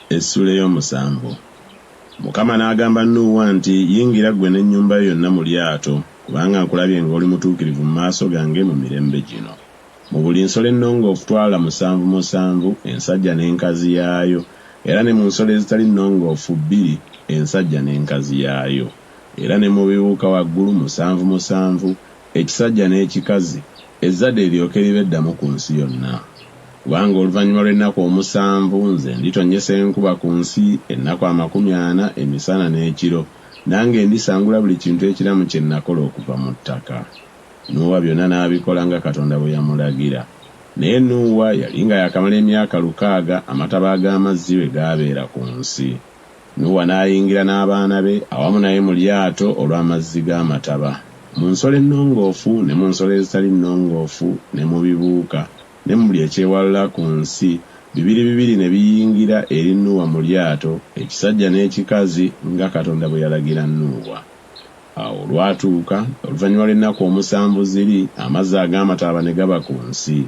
Essula ey'omusanvu. Mukama n'agamba Nuuwa nti, yingira ggwe n'ennyumba yo yonna mu lyato, kubanga nkulabye ng'oli mutuukirivu mu maaso gange mu mirembe gino. Mu buli nsolo ennongoofu twala 7 ensajja n'enkazi yaayo, era ne mu nsolo ezitali nnongoofu 2 ensajja n'enkazi yaayo, era ne mu biwuka waggulu 7 ekisajja n'ekikazi, ezzadde eryoke libe eddamu ku nsi yonna. Kubanga oluvannyuma lw'ennaku 7 nze nditonnyesa enkuba ku nsi ennaku 40 emisana n'ekiro, nange ndisangula buli kintu ekiramu kye nakola okuva mu ttaka. Nuuwa byonna n'abikola nga Katonda bwe yamulagira. Naye Nuuwa yali nga yakamala emyaka 600 amataba ag'amazzi bwe gaabeera ku nsi. Nuuwa n'ayingira n'abaana be awamu naye mu lyato olw'amazzi g'amataba, mu nsolo ennongoofu ne mu nsolo ezitali nnongoofu, ne mu bibuuka, ne mu buli ekyewalula ku nsi, 2 ne biyingira eri Nuuwa mu lyato, ekisajja n'ekikazi, nga Katonda bwe yalagira Nuuwa. Awo olwatuuka oluvannyuma lw'ennaku 7 ziri, amazzi ag'amataba ne gaba ku nsi.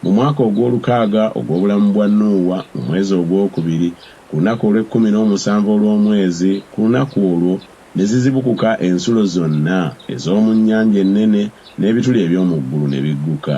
Mu mwaka ogw'olukaaga ogw'obulamu bwa Nuuwa, mu mwezi ogwokubiri, ku lunaku olw'17 olw'omwezi, ku lunaku olwo ne zizibukuka ensulo zonna ez'omu nnyanja ennene n'ebituli eby'omu ggulu ne bigguka.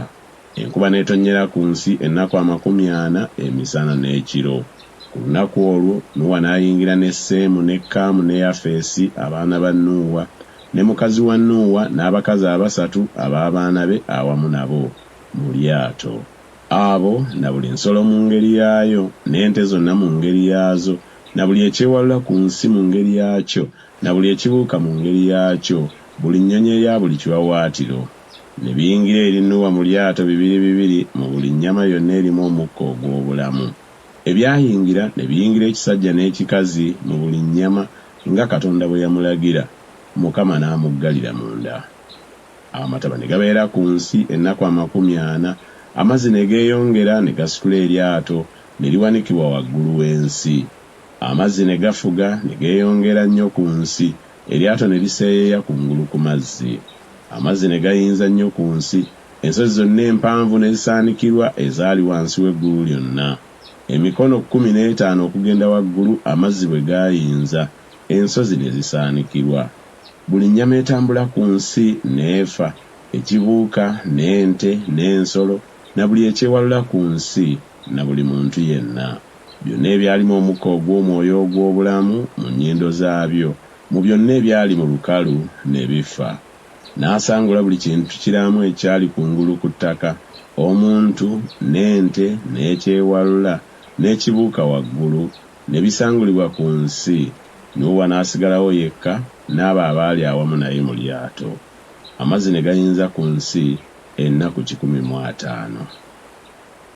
Enkuba n'etonnyera ku nsi ennaku 40 emisana n'ekiro. Ku lunaku olwo Nuuwa n'ayingira ne Seemu ne Kaamu ne Yafeesi abaana ba Nuuwa, ne mukazi wa Nuuwa n'abakazi 3 ab'abaana be awamu nabo mu lyato. Abo na buli nsolo mu ngeri yaayo, n'ente zonna mu ngeri yaazo, na buli ekyewalula ku nsi mu ngeri yaakyo, na buli ekibuuka mu ngeri yaakyo, buli nnyonyi erya buli kiwawaatiro. Ne biyingira eri Nuuwa mu lyato 2 mu buli nnyama yonna erimu omukka ogw'obulamu. Ebyayingira ne biyingira ekisajja n'ekikazi mu buli nnyama nga Katonda bwe yamulagira, Mukama n'amuggalira munda. Amataba ne gabeera ku nsi ennaku 40, amazzi ne geeyongera ne gasitula eryato ne liwanikibwa waggulu w'ensi. Amazzi ne gafuga ne geeyongera nnyo ku nsi, eryato ne liseeyeeya kungulu ku mazzi. Amazzi ne gayinza nnyo ku nsi, ensozi zonna empanvu ne zisaanikirwa ezaali wansi w'eggulu lyonna. Emikono 15 okugenda waggulu amazzi bwe gaayinza, ensozi ne zisaanikirwa. Buli nnyama etambula ku nsi n'efa, ekibuuka, n'ente, n'ensolo, na buli ekyewalula ku nsi, na buli muntu yenna. Byonna ebyalimu omukka ogw'omwoyo ogw'obulamu mu nnyindo zaabyo, mu byonna ebyali mu lukalu ne bifa. N'asangula buli kintu kiramu ekyali kungulu ku ttaka, omuntu, n'ente, n'ekyewalula, n'ekibuuka waggulu, ne bisangulibwa ku nsi. Nuuwa n'asigalawo yekka n'abo abaali awamu naye mu lyato. Amazzi ne gayinza ku nsi ennaku 150.